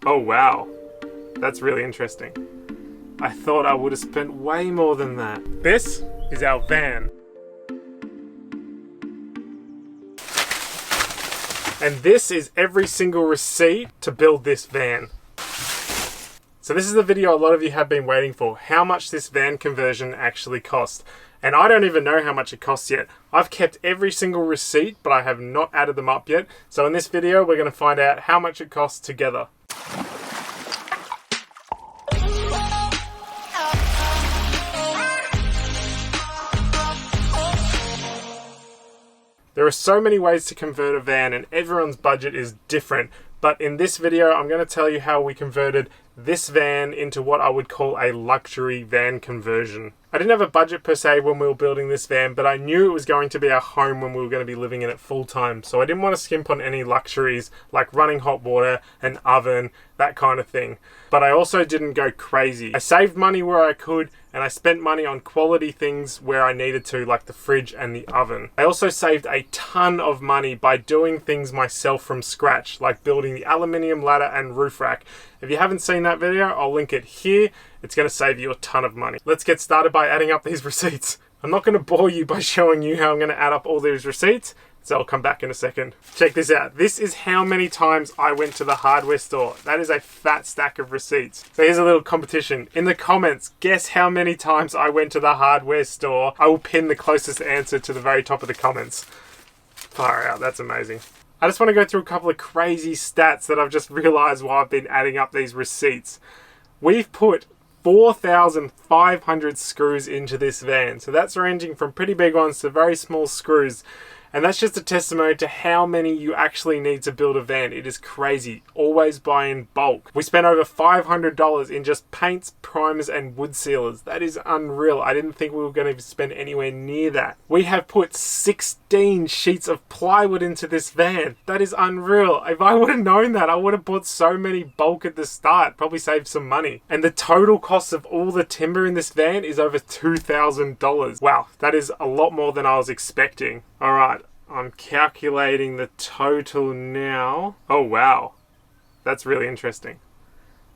Oh wow, that's really interesting. I thought I would have spent way more than that. This is our van. And this is every single receipt to build this van. So this is the video a lot of you have been waiting for, how much this van conversion actually cost. And I don't even know how much it costs yet. I've kept every single receipt, but I have not added them up yet. So in this video, we're going to find out how much it costs together. There are so many ways to convert a van and everyone's budget is different. But in this video, I'm going to tell you how we converted this van into what I would call a luxury van conversion. I didn't have a budget per se when we were building this van, but I knew it was going to be our home when we were going to be living in it full time. So I didn't want to skimp on any luxuries like running hot water, an oven, that kind of thing. But I also didn't go crazy. I saved money where I could, and I spent money on quality things where I needed to, like the fridge and the oven. I also saved a ton of money by doing things myself from scratch, like building the aluminium ladder and roof rack. If you haven't seen that video, I'll link it here. It's going to save you a ton of money. Let's get started by adding up these receipts. I'm not going to bore you by showing you how I'm going to add up all these receipts, so I'll come back in a second. Check this out. This is how many times I went to the hardware store. That is a fat stack of receipts. So here's a little competition. In the comments, guess how many times I went to the hardware store. I will pin the closest answer to the very top of the comments. Far out, that's amazing. I just want to go through a couple of crazy stats that I've just realized while I've been adding up these receipts. We've put 4,500 screws into this van. So that's ranging from pretty big ones to very small screws. And that's just a testimony to how many you actually need to build a van. It is crazy. Always buy in bulk. We spent over $500 in just paints, primers, and wood sealers. That is unreal. I didn't think we were going to spend anywhere near that. We have put 16 sheets of plywood into this van. That is unreal. If I would have known that, I would have bought so many bulk at the start. Probably saved some money. And the total cost of all the timber in this van is over $2,000. Wow, that is a lot more than I was expecting. All right. I'm calculating the total now. Oh wow, that's really interesting.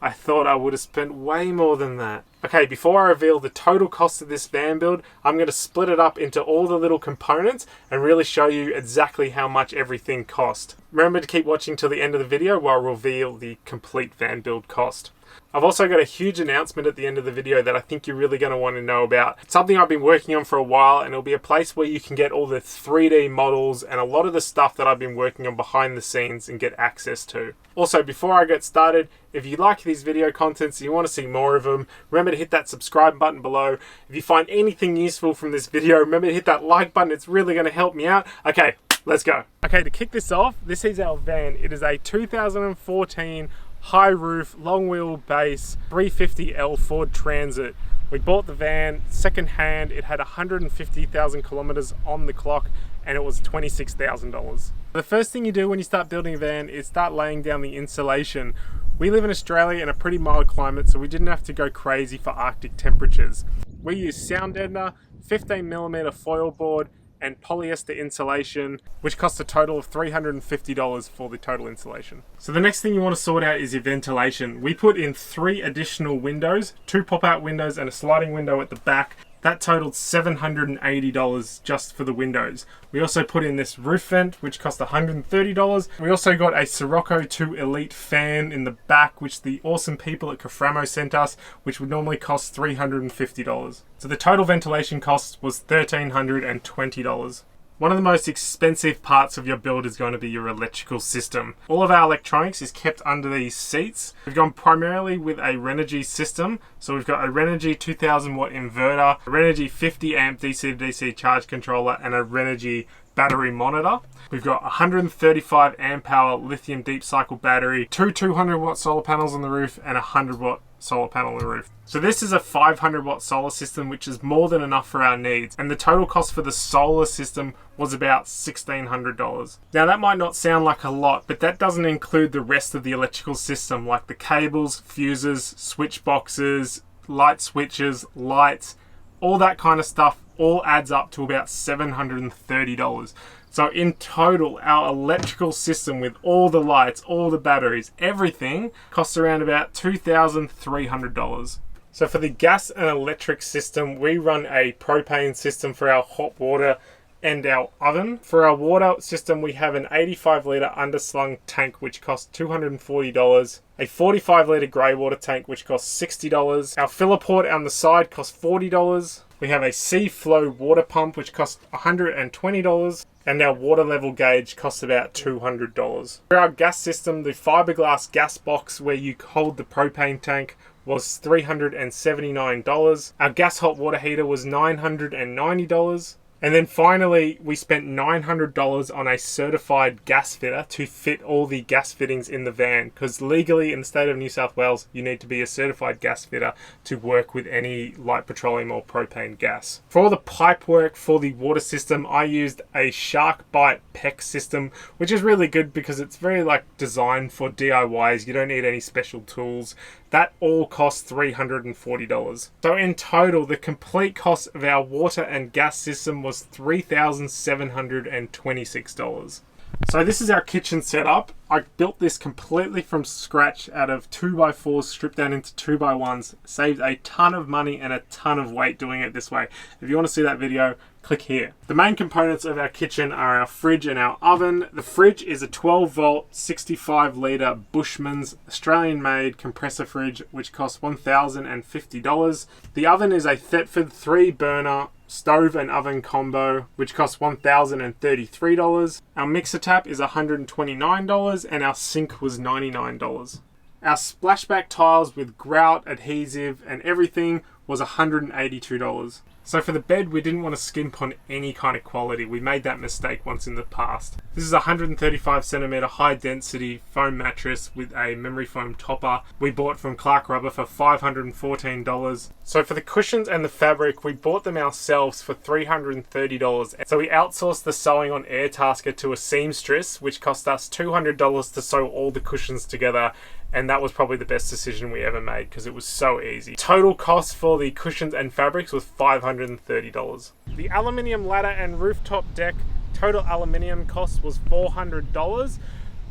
I thought I would have spent way more than that. Okay, before I reveal the total cost of this van build, I'm going to split it up into all the little components and really show you exactly how much everything cost. Remember to keep watching till the end of the video where I reveal the complete van build cost. I've also got a huge announcement at the end of the video that I think you're really going to want to know about. It's something I've been working on for a while, and it'll be a place where you can get all the 3D models and a lot of the stuff that I've been working on behind the scenes and get access to. Also, before I get started, if you like these video contents and you want to see more of them, remember to hit that subscribe button below. If you find anything useful from this video, remember to hit that like button. It's really going to help me out. Okay, let's go. Okay, to kick this off, this is our van. It is a 2014 high roof, long wheelbase 350L Ford Transit. We bought the van second hand. It had 150,000 kilometers on the clock and it was $26,000. The first thing you do when you start building a van is start laying down the insulation. We live in Australia in a pretty mild climate, so we didn't have to go crazy for Arctic temperatures. We use sound deadener, 15mm foil board, and polyester insulation, which costs a total of $350 for the total insulation. So the next thing you want to sort out is your ventilation. We put in 3 additional windows, 2 pop-out windows and a sliding window at the back. That totaled $780 just for the windows. We also put in this roof vent, which cost $130. We also got a Sirocco 2 Elite fan in the back, which the awesome people at Caframo sent us, which would normally cost $350. So the total ventilation cost was $1,320. One of the most expensive parts of your build is going to be your electrical system. All of our electronics is kept under these seats. We've gone primarily with a Renogy system. So we've got a Renogy 2000 watt inverter, a Renogy 50 amp DC to DC charge controller, and a Renogy battery monitor. We've got 135 amp hour lithium deep cycle battery, 2 200 watt solar panels on the roof, and a 100 watt solar panel on the roof. So this is a 500 watt solar system, which is more than enough for our needs. And the total cost for the solar system was about $1,600. Now that might not sound like a lot, but that doesn't include the rest of the electrical system, like the cables, fuses, switch boxes, light switches, lights, all that kind of stuff all adds up to about $730. So in total, our electrical system with all the lights, all the batteries, everything costs around about $2,300. So for the gas and electric system, we run a propane system for our hot water and our oven. For our water system, we have an 85-litre underslung tank, which costs $240. A 45-litre grey water tank, which costs $60. Our filler port on the side costs $40. We have a sea flow water pump, which costs $120. And our water level gauge costs about $200. For our gas system, the fiberglass gas box where you hold the propane tank was $379. Our gas hot water heater was $990. And then finally, we spent $900 on a certified gas fitter to fit all the gas fittings in the van, because legally in the state of New South Wales, you need to be a certified gas fitter to work with any light petroleum or propane gas. For all the pipe work for the water system, I used a shark bite PEX system, which is really good because it's very designed for DIYs. You don't need any special tools. That all costs $340. So in total, the complete cost of our water and gas system was $3,726. So this is our kitchen setup. I built this completely from scratch out of 2x4s stripped down into 2x1s. Saved a ton of money and a ton of weight doing it this way. If you want to see that video, click here. The main components of our kitchen are our fridge and our oven. The fridge is a 12-volt, 65-litre Bushman's Australian-made compressor fridge, which costs $1,050. The oven is a Thetford 3-burner stove and oven combo, which costs $1,033. Our mixer tap is $129, and our sink was $99. Our splashback tiles with grout, adhesive, and everything was $182. So for the bed, we didn't want to skimp on any kind of quality. We made that mistake once in the past. This is a 135 centimeter high density foam mattress with a memory foam topper. We bought from Clark Rubber for $514. So for the cushions and the fabric, we bought them ourselves for $330. So we outsourced the sewing on Airtasker to a seamstress, which cost us $200 to sew all the cushions together. And that was probably the best decision we ever made because it was so easy. Total cost for the cushions and fabrics was $530. The aluminium ladder and rooftop deck, total aluminium cost was $400.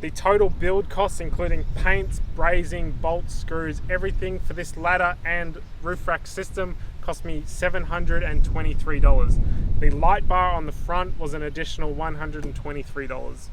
The total build costs, including paints, brazing, bolts, screws, everything for this ladder and roof rack system cost me $723. The light bar on the front was an additional $123.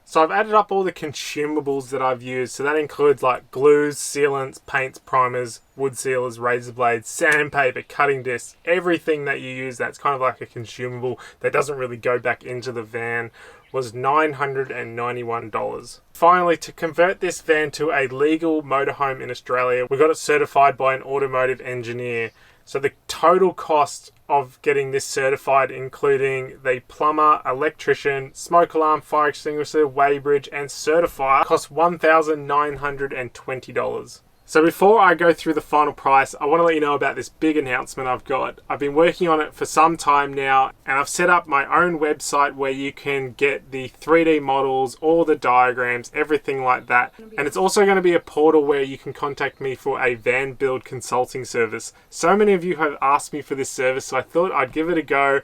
So I've added up all the consumables that I've used. So that includes glues, sealants, paints, primers, wood sealers, razor blades, sandpaper, cutting discs, everything that you use that's kind of like a consumable that doesn't really go back into the van was $991. Finally, to convert this van to a legal motorhome in Australia, we got it certified by an automotive engineer. So the total cost of getting this certified, including the plumber, electrician, smoke alarm, fire extinguisher, weighbridge, and certifier, cost $1,920. So before I go through the final price, I want to let you know about this big announcement I've got. I've been working on it for some time now, and I've set up my own website where you can get the 3D models, all the diagrams, everything like that. And it's also going to be a portal where you can contact me for a van build consulting service. So many of you have asked me for this service, so I thought I'd give it a go.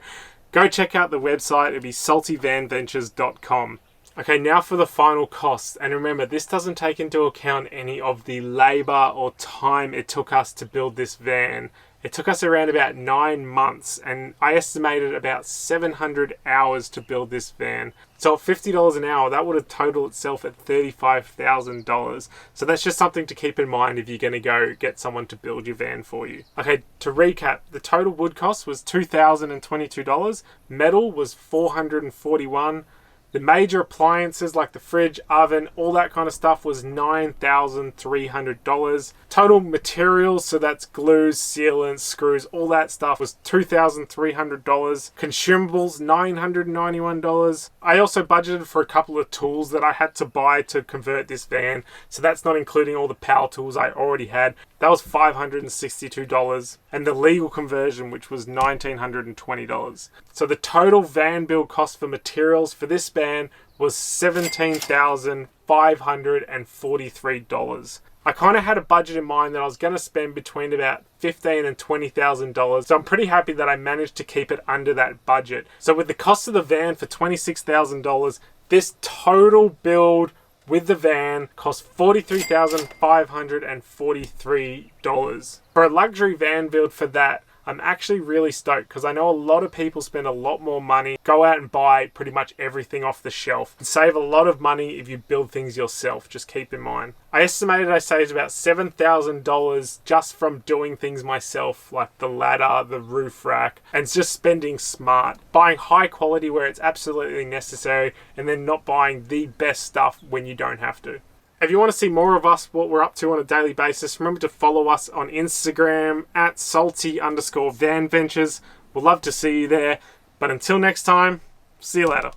Go check out the website. It'll be saltyvanventures.com. Okay, now for the final costs. And remember, this doesn't take into account any of the labor or time it took us to build this van. It took us around about 9 months, and I estimated about 700 hours to build this van. So at $50 an hour, that would have totaled itself at $35,000. So that's just something to keep in mind if you're going to go get someone to build your van for you. Okay, to recap, the total wood cost was $2,022. Metal was $441. The major appliances like the fridge, oven, all that kind of stuff was $9,300. Total materials, so that's glues, sealants, screws, all that stuff was $2,300. Consumables, $991. I also budgeted for a couple of tools that I had to buy to convert this van. So that's not including all the power tools I already had. That was $562. And the legal conversion, which was $1,920. So the total van build cost for materials for this van was $17,543. I kind of had a budget in mind that I was going to spend between about $15,000 and $20,000. So I'm pretty happy that I managed to keep it under that budget. So with the cost of the van for $26,000, this total build with the van cost $43,543. For a luxury van build for that, I'm actually really stoked because I know a lot of people spend a lot more money, go out and buy pretty much everything off the shelf, and save a lot of money if you build things yourself, just keep in mind. I estimated I saved about $7,000 just from doing things myself, like the ladder, the roof rack, and just spending smart. Buying high quality where it's absolutely necessary, and then not buying the best stuff when you don't have to. If you want to see more of us, what we're up to on a daily basis, remember to follow us on Instagram at salty_vanventures. We'll love to see you there. But until next time, see you later.